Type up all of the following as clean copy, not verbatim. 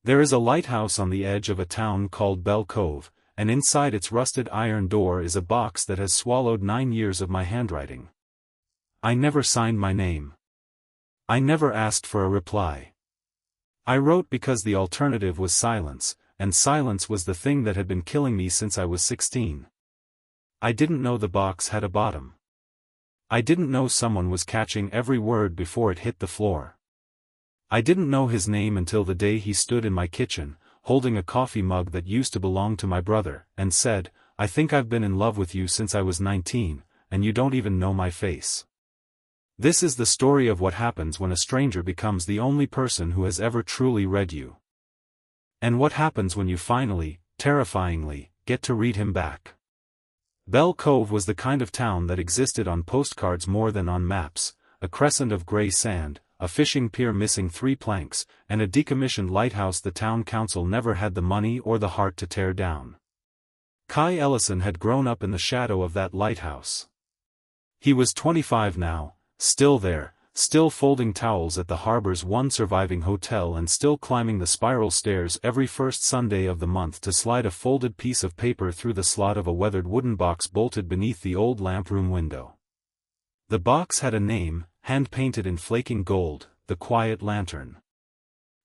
There is a lighthouse on the edge of a town called Bell Cove, and inside its rusted iron door is a box that has swallowed 9 years of my handwriting. I never signed my name. I never asked for a reply. I wrote because the alternative was silence, and silence was the thing that had been killing me since I was 16. I didn't know the box had a bottom. I didn't know someone was catching every word before it hit the floor. I didn't know his name until the day he stood in my kitchen, holding a coffee mug that used to belong to my brother, and said, "I think I've been in love with you since I was 19, and you don't even know my face." This is the story of what happens when a stranger becomes the only person who has ever truly read you. And what happens when you finally, terrifyingly, get to read him back. Bell Cove was the kind of town that existed on postcards more than on maps, a crescent of gray sand, a fishing pier missing 3 planks, and a decommissioned lighthouse the town council never had the money or the heart to tear down. Kai Ellison had grown up in the shadow of that lighthouse. He was 25 now, still there, still folding towels at the harbor's one surviving hotel and still climbing the spiral stairs every first Sunday of the month to slide a folded piece of paper through the slot of a weathered wooden box bolted beneath the old lamp room window. The box had a name, hand-painted in flaking gold, the Quiet Lantern.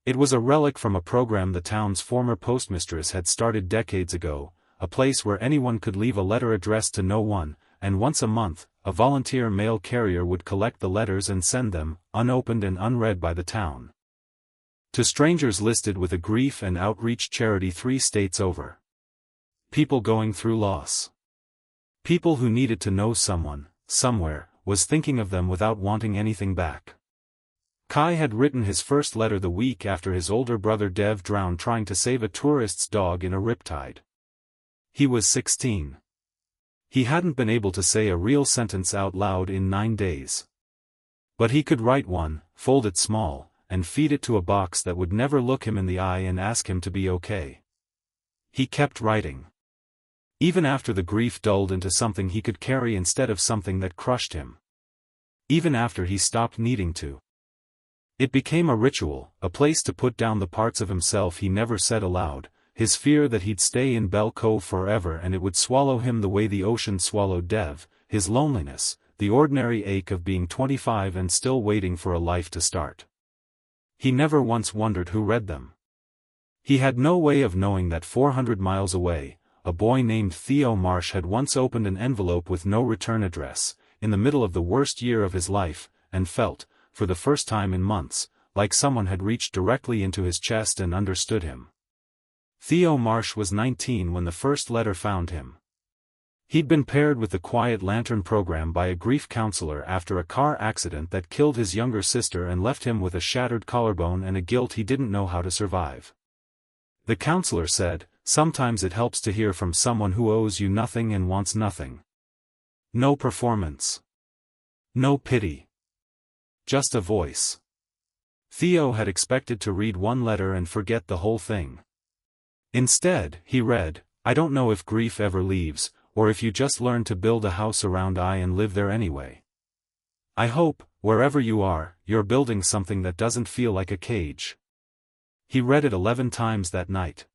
It was a relic from a program the town's former postmistress had started decades ago, a place where anyone could leave a letter addressed to no one, and once a month, a volunteer mail carrier would collect the letters and send them, unopened and unread by the town, to strangers listed with a grief and outreach charity 3 states over. People going through loss. People who needed to know someone, somewhere, was thinking of them without wanting anything back. Kai had written his first letter the week after his older brother Dev drowned trying to save a tourist's dog in a riptide. He was 16. He hadn't been able to say a real sentence out loud in 9 days. But he could write one, fold it small, and feed it to a box that would never look him in the eye and ask him to be okay. He kept writing. Even after the grief dulled into something he could carry instead of something that crushed him. Even after he stopped needing to. It became a ritual, a place to put down the parts of himself he never said aloud, his fear that he'd stay in Bell Cove forever and it would swallow him the way the ocean swallowed Dev, his loneliness, the ordinary ache of being 25 and still waiting for a life to start. He never once wondered who read them. He had no way of knowing that 400 miles away, a boy named Theo Marsh had once opened an envelope with no return address, in the middle of the worst year of his life, and felt, for the first time in months, like someone had reached directly into his chest and understood him. Theo Marsh was 19 when the first letter found him. He'd been paired with the Quiet Lantern program by a grief counselor after a car accident that killed his younger sister and left him with a shattered collarbone and a guilt he didn't know how to survive. The counselor said, "Sometimes it helps to hear from someone who owes you nothing and wants nothing. No performance. No pity. Just a voice." Theo had expected to read one letter and forget the whole thing. Instead, he read, "I don't know if grief ever leaves, or if you just learn to build a house around I and live there anyway. I hope, wherever you are, you're building something that doesn't feel like a cage." He read it 11 times that night.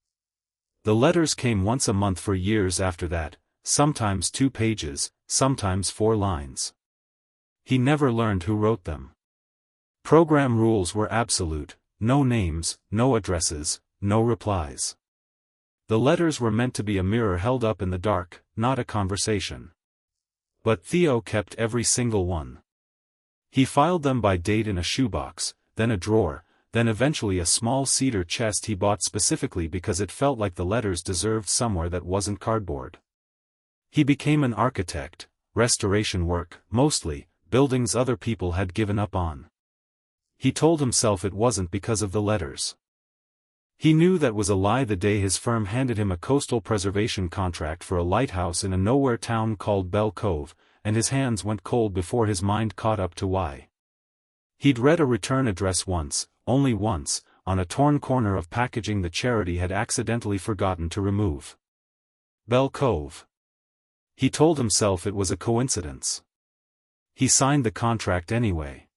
The letters came once a month for years after that, sometimes 2 pages, sometimes 4 lines. He never learned who wrote them. Program rules were absolute, no names, no addresses, no replies. The letters were meant to be a mirror held up in the dark, not a conversation. But Theo kept every single one. He filed them by date in a shoebox, then a drawer, then eventually a small cedar chest he bought specifically because it felt like the letters deserved somewhere that wasn't cardboard. He became an architect, restoration work, mostly, buildings other people had given up on. He told himself it wasn't because of the letters. He knew that was a lie the day his firm handed him a coastal preservation contract for a lighthouse in a nowhere town called Bell Cove, and his hands went cold before his mind caught up to why. He'd read a return address once, only once, on a torn corner of packaging the charity had accidentally forgotten to remove. Bell Cove. He told himself it was a coincidence. He signed the contract anyway.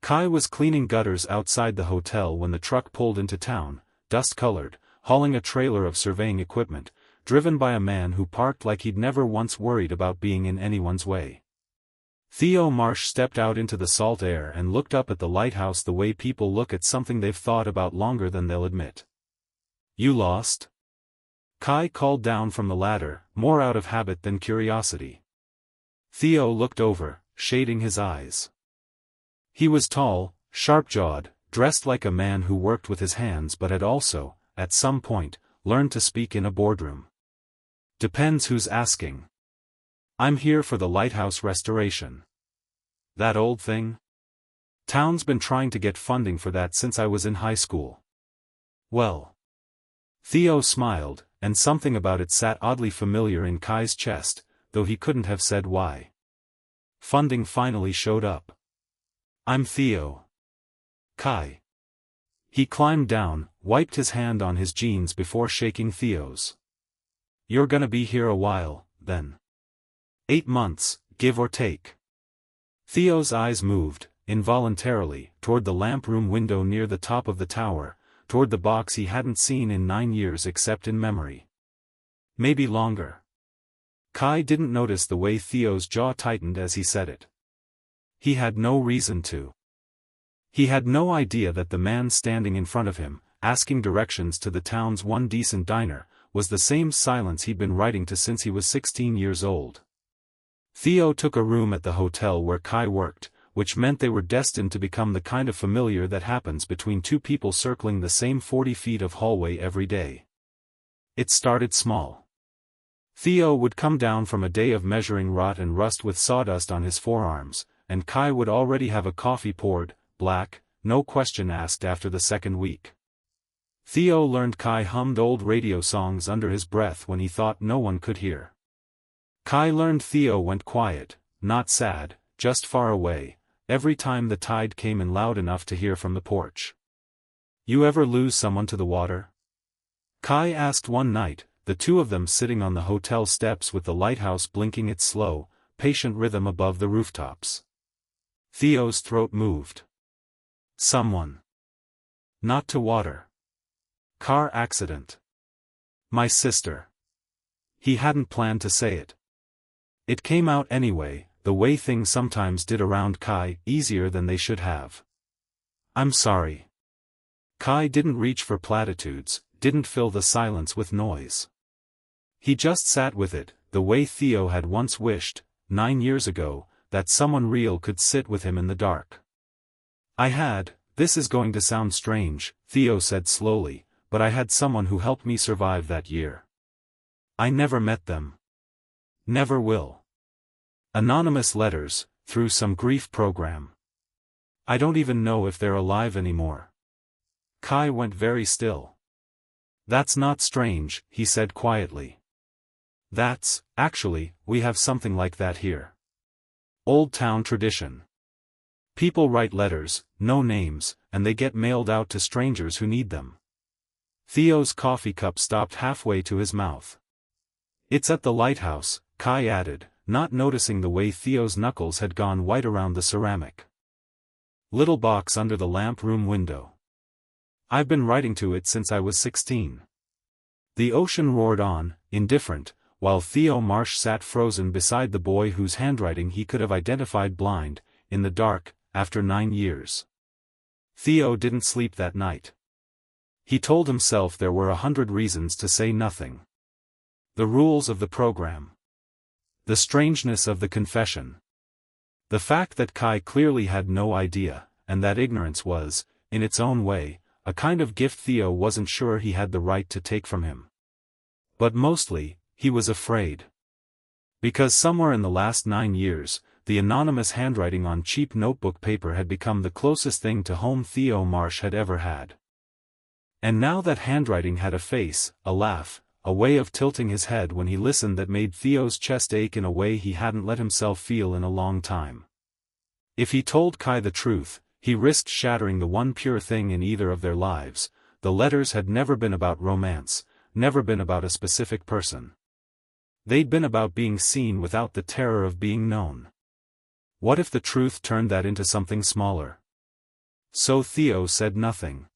Kai was cleaning gutters outside the hotel when the truck pulled into town, dust-colored, hauling a trailer of surveying equipment, driven by a man who parked like he'd never once worried about being in anyone's way. Theo Marsh stepped out into the salt air and looked up at the lighthouse the way people look at something they've thought about longer than they'll admit. "You lost?" Kai called down from the ladder, more out of habit than curiosity. Theo looked over, shading his eyes. He was tall, sharp-jawed, dressed like a man who worked with his hands but had also, at some point, learned to speak in a boardroom. "Depends who's asking. I'm here for the lighthouse restoration." "That old thing? Town's been trying to get funding for that since I was in high school." "Well." Theo smiled, and something about it sat oddly familiar in Kai's chest, though he couldn't have said why. Funding finally showed up. "I'm Theo." "Kai." He climbed down, wiped his hand on his jeans before shaking Theo's. "You're gonna be here a while, then." 8 months, give or take. Theo's eyes moved, involuntarily, toward the lamp room window near the top of the tower, toward the box he hadn't seen in 9 years except in memory. "Maybe longer." Kai didn't notice the way Theo's jaw tightened as he said it. He had no reason to. He had no idea that the man standing in front of him, asking directions to the town's one decent diner, was the same Silence he'd been writing to since he was 16 years old. Theo took a room at the hotel where Kai worked, which meant they were destined to become the kind of familiar that happens between two people circling the same 40 feet of hallway every day. It started small. Theo would come down from a day of measuring rot and rust with sawdust on his forearms, and Kai would already have a coffee poured, black, no question asked after the second week. Theo learned Kai hummed old radio songs under his breath when he thought no one could hear. Kai learned Theo went quiet, not sad, just far away, every time the tide came in loud enough to hear from the porch. "You ever lose someone to the water?" Kai asked one night, the two of them sitting on the hotel steps with the lighthouse blinking its slow, patient rhythm above the rooftops. Theo's throat moved. "Someone. Not to water. Car accident. My sister." He hadn't planned to say it. It came out anyway, the way things sometimes did around Kai, easier than they should have. "I'm sorry." Kai didn't reach for platitudes, didn't fill the silence with noise. He just sat with it, the way Theo had once wished, 9 years ago, that someone real could sit with him in the dark. This is going to sound strange," Theo said slowly, "but I had someone who helped me survive that year. I never met them. Never will. Anonymous letters, through some grief program. I don't even know if they're alive anymore." Kai went very still. "That's not strange," he said quietly. Actually, we have something like that here. Old town tradition. People write letters, no names, and they get mailed out to strangers who need them." Theo's coffee cup stopped halfway to his mouth. "It's at the lighthouse," Kai added, not noticing the way Theo's knuckles had gone white around the ceramic. "Little box under the lamp room window. I've been writing to it since I was 16. The ocean roared on, indifferent, while Theo Marsh sat frozen beside the boy whose handwriting he could have identified blind, in the dark, after 9 years. Theo didn't sleep that night. He told himself there were 100 reasons to say nothing. The rules of the program. The strangeness of the confession. The fact that Kai clearly had no idea, and that ignorance was, in its own way, a kind of gift Theo wasn't sure he had the right to take from him. But mostly, he was afraid. Because somewhere in the last 9 years, the anonymous handwriting on cheap notebook paper had become the closest thing to home Theo Marsh had ever had. And now that handwriting had a face, a laugh, a way of tilting his head when he listened that made Theo's chest ache in a way he hadn't let himself feel in a long time. If he told Kai the truth, he risked shattering the one pure thing in either of their lives. The letters had never been about romance, never been about a specific person. They'd been about being seen without the terror of being known. What if the truth turned that into something smaller? So Theo said nothing.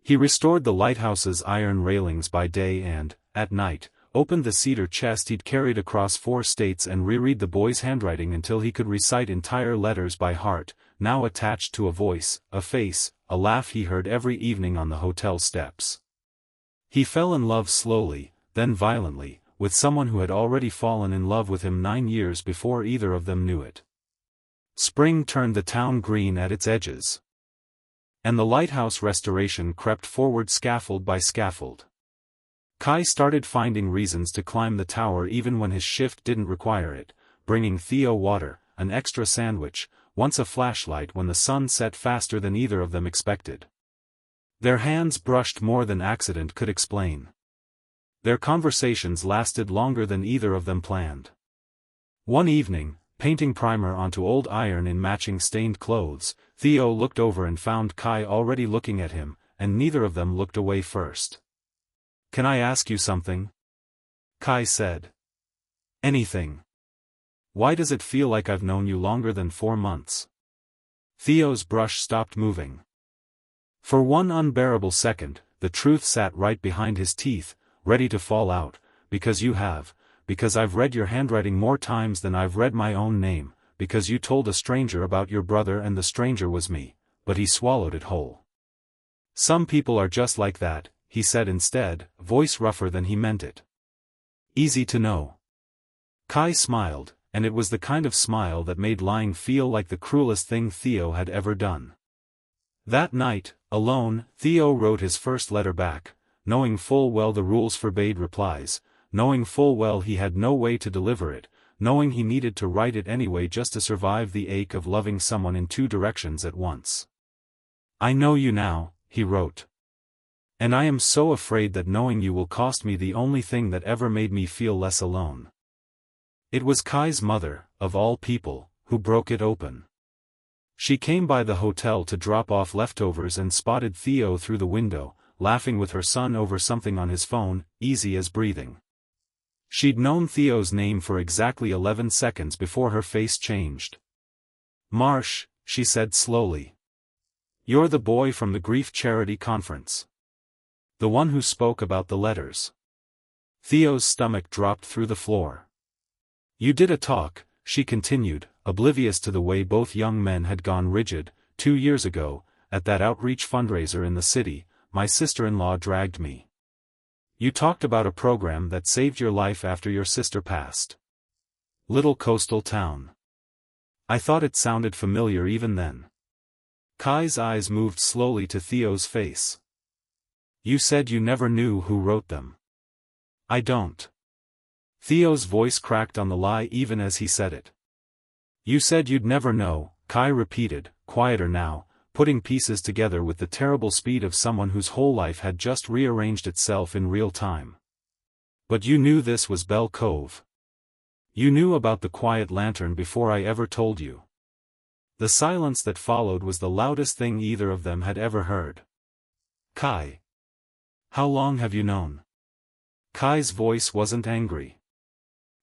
He restored the lighthouse's iron railings by day and, at night, opened the cedar chest he'd carried across 4 states and reread the boy's handwriting until he could recite entire letters by heart, now attached to a voice, a face, a laugh he heard every evening on the hotel steps. He fell in love slowly, then violently, with someone who had already fallen in love with him 9 years before either of them knew it. Spring turned the town green at its edges. And the lighthouse restoration crept forward scaffold by scaffold. Kai started finding reasons to climb the tower even when his shift didn't require it, bringing Theo water, an extra sandwich, once a flashlight when the sun set faster than either of them expected. Their hands brushed more than accident could explain. Their conversations lasted longer than either of them planned. One evening, painting primer onto old iron in matching stained clothes, Theo looked over and found Kai already looking at him, and neither of them looked away first. "Can I ask you something?" Kai said. "Anything. Why does it feel like I've known you longer than 4 months?" Theo's brush stopped moving. For one unbearable second, the truth sat right behind his teeth, ready to fall out, because I've read your handwriting more times than I've read my own name, because you told a stranger about your brother and the stranger was me, but he swallowed it whole. "Some people are just like that," he said instead, voice rougher than he meant it. "Easy to know." Kai smiled, and it was the kind of smile that made lying feel like the cruelest thing Theo had ever done. That night, alone, Theo wrote his first letter back, knowing full well the rules forbade replies, knowing full well he had no way to deliver it, knowing he needed to write it anyway just to survive the ache of loving someone in 2 directions at once. "I know you now," he wrote. "And I am so afraid that knowing you will cost me the only thing that ever made me feel less alone." It was Kai's mother, of all people, who broke it open. She came by the hotel to drop off leftovers and spotted Theo through the window, laughing with her son over something on his phone, easy as breathing. She'd known Theo's name for exactly 11 seconds before her face changed. "Marsh," she said slowly. "You're the boy from the grief charity conference. The one who spoke about the letters." Theo's stomach dropped through the floor. "You did a talk," she continued, oblivious to the way both young men had gone rigid. 2 years ago, at that outreach fundraiser in the city, my sister-in-law dragged me. You talked about a program that saved your life after your sister passed. Little coastal town. I thought it sounded familiar even then." Kai's eyes moved slowly to Theo's face. "You said you never knew who wrote them." "I don't." Theo's voice cracked on the lie even as he said it. "You said you'd never know," Kai repeated, quieter now, putting pieces together with the terrible speed of someone whose whole life had just rearranged itself in real time. "But you knew this was Bell Cove. You knew about the quiet lantern before I ever told you." The silence that followed was the loudest thing either of them had ever heard. "Kai. How long have you known?" Kai's voice wasn't angry.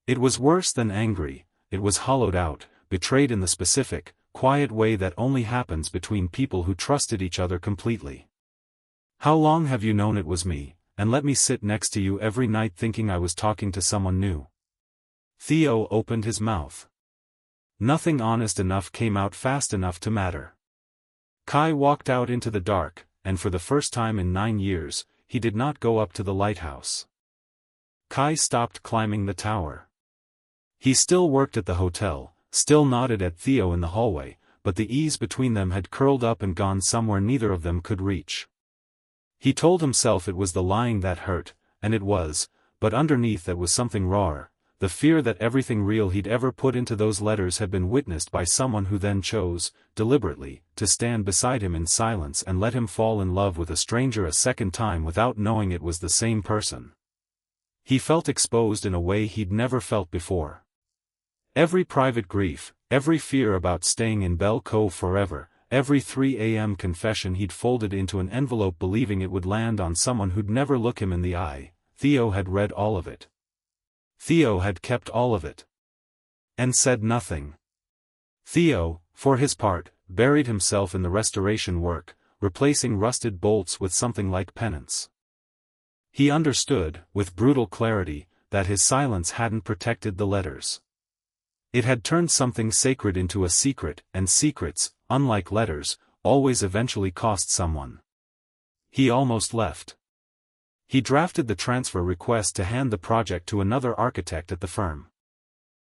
It was worse than angry, it was hollowed out, betrayed in the specific, quiet way that only happens between people who trusted each other completely. "How long have you known it was me, and let me sit next to you every night thinking I was talking to someone new?" Theo opened his mouth. Nothing honest enough came out fast enough to matter. Kai walked out into the dark, and for the first time in 9 years, he did not go up to the lighthouse. Kai stopped climbing the tower. He still worked at the hotel, still nodded at Theo in the hallway, but the ease between them had curled up and gone somewhere neither of them could reach. He told himself it was the lying that hurt, and it was, but underneath that was something rawer, the fear that everything real he'd ever put into those letters had been witnessed by someone who then chose, deliberately, to stand beside him in silence and let him fall in love with a stranger a second time without knowing it was the same person. He felt exposed in a way he'd never felt before. Every private grief, every fear about staying in Bell Cove forever, every 3 a.m. confession he'd folded into an envelope believing it would land on someone who'd never look him in the eye, Theo had read all of it. Theo had kept all of it. And said nothing. Theo, for his part, buried himself in the restoration work, replacing rusted bolts with something like penance. He understood, with brutal clarity, that his silence hadn't protected the letters. It had turned something sacred into a secret, and secrets, unlike letters, always eventually cost someone. He almost left. He drafted the transfer request to hand the project to another architect at the firm.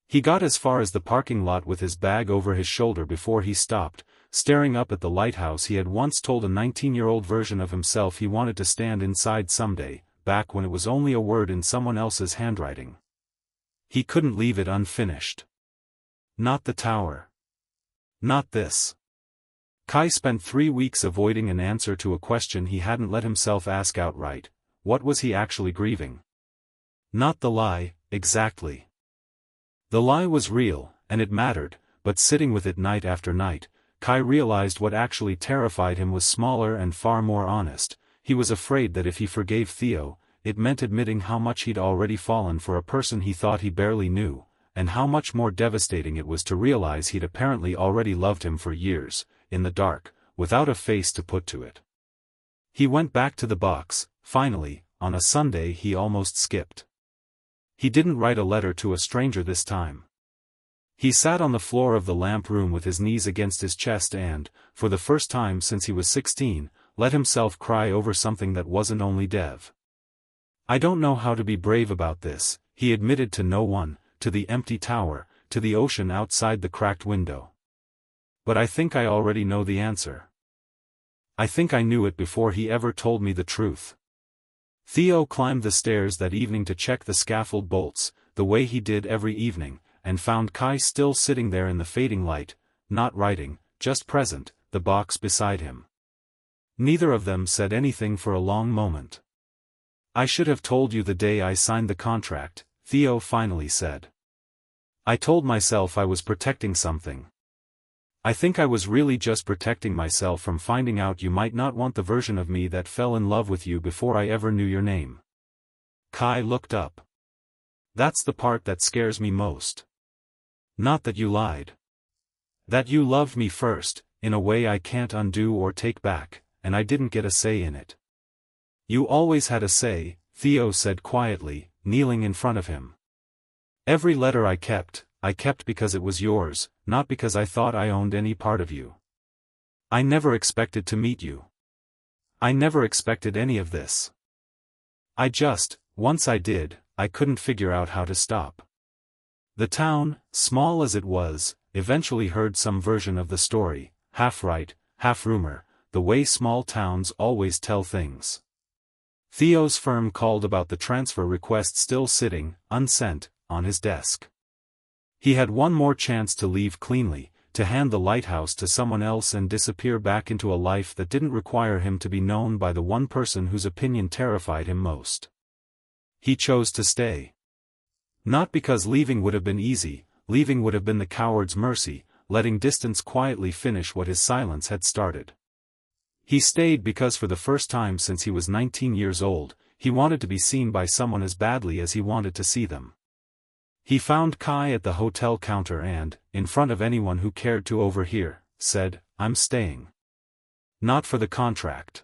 He got as far as the parking lot with his bag over his shoulder before he stopped, staring up at the lighthouse he had once told a 19-year-old version of himself he wanted to stand inside someday, back when it was only a word in someone else's handwriting. He couldn't leave it unfinished. Not the tower. Not this. Kai spent 3 weeks avoiding an answer to a question he hadn't let himself ask outright. What was he actually grieving? Not the lie, exactly. The lie was real, and it mattered, but sitting with it night after night, Kai realized what actually terrified him was smaller and far more honest. He was afraid that if he forgave Theo, it meant admitting how much he'd already fallen for a person he thought he barely knew, and how much more devastating it was to realize he'd apparently already loved him for years, in the dark, without a face to put to it. He went back to the box. Finally, on a Sunday he almost skipped. He didn't write a letter to a stranger this time. He sat on the floor of the lamp room with his knees against his chest and, for the first time since he was 16, let himself cry over something that wasn't only Dev. I don't know how to be brave about this, he admitted to no one, to the empty tower, to the ocean outside the cracked window. But I think I already know the answer. I think I knew it before he ever told me the truth. Theo climbed the stairs that evening to check the scaffold bolts, the way he did every evening, and found Kai still sitting there in the fading light, not writing, just present, the box beside him. Neither of them said anything for a long moment. I should have told you the day I signed the contract, Theo finally said. I told myself I was protecting something. I think I was really just protecting myself from finding out you might not want the version of me that fell in love with you before I ever knew your name. Kai looked up. That's the part that scares me most. Not that you lied. That you loved me first, in a way I can't undo or take back, and I didn't get a say in it. You always had a say, Theo said quietly, kneeling in front of him. Every letter I kept because it was yours, not because I thought I owned any part of you. I never expected to meet you. I never expected any of this. Once I did, I couldn't figure out how to stop. The town, small as it was, eventually heard some version of the story, half right, half rumor, the way small towns always tell things. Theo's firm called about the transfer request still sitting, unsent, on his desk. He had one more chance to leave cleanly, to hand the lighthouse to someone else and disappear back into a life that didn't require him to be known by the one person whose opinion terrified him most. He chose to stay. Not because leaving would have been easy, leaving would have been the coward's mercy, letting distance quietly finish what his silence had started. He stayed because for the first time since he was 19 years old, he wanted to be seen by someone as badly as he wanted to see them. He found Kai at the hotel counter and, in front of anyone who cared to overhear, said, I'm staying. Not for the contract.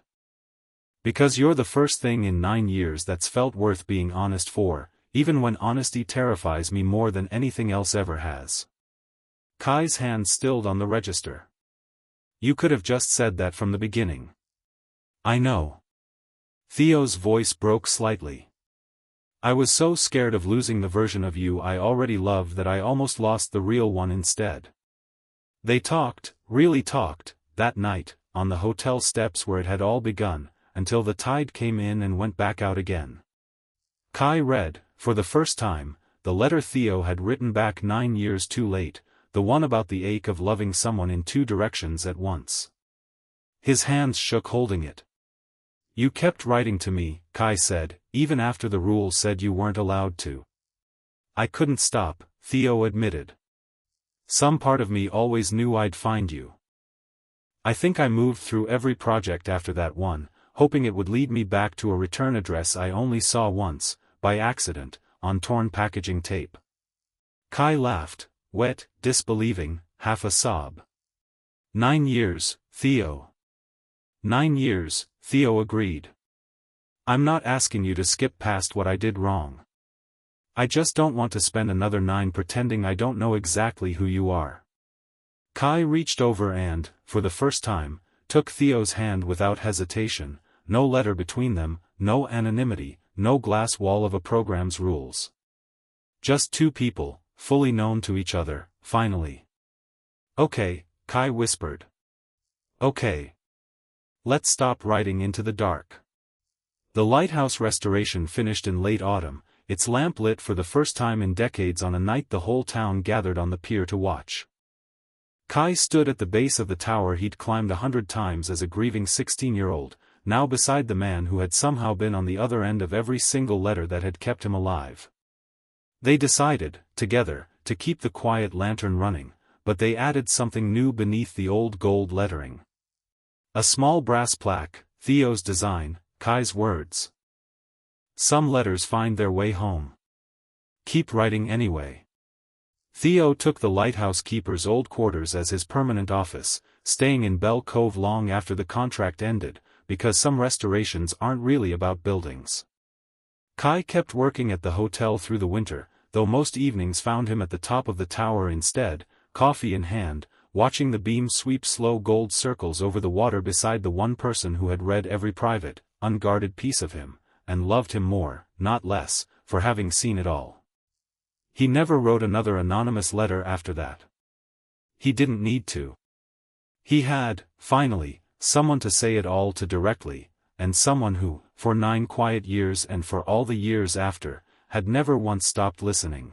Because you're the first thing in 9 years that's felt worth being honest for, even when honesty terrifies me more than anything else ever has. Kai's hand stilled on the register. You could have just said that from the beginning. I know. Theo's voice broke slightly. I was so scared of losing the version of you I already loved that I almost lost the real one instead. They talked, really talked, that night, on the hotel steps where it had all begun, until the tide came in and went back out again. Kai read, for the first time, the letter Theo had written back 9 years too late, the one about the ache of loving someone in 2 directions at once. His hands shook holding it. You kept writing to me, Kai said, even after the rule said you weren't allowed to. I couldn't stop, Theo admitted. Some part of me always knew I'd find you. I think I moved through every project after that one, hoping it would lead me back to a return address I only saw once, by accident, on torn packaging tape. Kai laughed, wet, disbelieving, half a sob. 9 years, Theo. 9 years, Theo agreed. I'm not asking you to skip past what I did wrong. I just don't want to spend another 9 pretending I don't know exactly who you are. Kai reached over and, for the first time, took Theo's hand without hesitation, no letter between them, no anonymity, no glass wall of a program's rules. Just 2 people, fully known to each other, finally. Okay, Kai whispered. Okay. Let's stop riding into the dark. The lighthouse restoration finished in late autumn, its lamp lit for the first time in decades on a night the whole town gathered on the pier to watch. Kai stood at the base of the tower he'd climbed 100 times as a grieving 16-year-old, now beside the man who had somehow been on the other end of every single letter that had kept him alive. They decided, together, to keep the quiet lantern running, but they added something new beneath the old gold lettering. A small brass plaque, Theo's design, Kai's words. Some letters find their way home. Keep writing anyway. Theo took the lighthouse keeper's old quarters as his permanent office, staying in Bell Cove long after the contract ended, because some restorations aren't really about buildings. Kai kept working at the hotel through the winter, though most evenings found him at the top of the tower instead, coffee in hand, watching the beam sweep slow gold circles over the water beside the one person who had read every private, unguarded piece of him, and loved him more, not less, for having seen it all. He never wrote another anonymous letter after that. He didn't need to. He had, finally, someone to say it all to directly, and someone who, for 9 quiet years and for all the years after, had never once stopped listening.